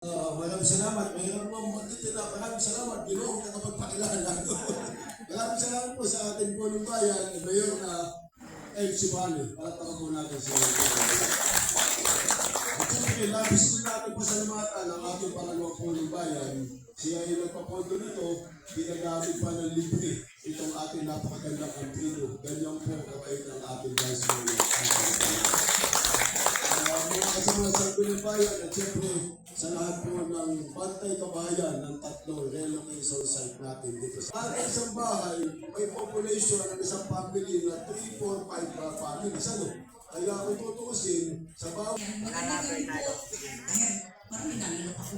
Maraming salamat. Mayroon po magtitina. Maraming salamat. Ginoong nakapagpakilala. Maraming salamat po sa ating punong bayan, Mayor na MC Bali. Palatakan po natin sa at siyempre, labis din natin pasalamatan ang ating pangalawang punong bayan. Siya ay nagpapondo nito, ginagamit pa ng libre itong ating napakagandang kantrino. Ganyan po kabait ang ating Vice Mayor. Mga kasama sa punong bayan at siyempre sa lahat po ng Bantay Kabayan ng tatlong relocation site natin dito. Sa isang bahay, may population ng isang family na 3, 4, 5 families. Ano? Kaya kung tutuusin, sa bawat... Ayan, marami na rin po. Ayan, parang nalilok ako.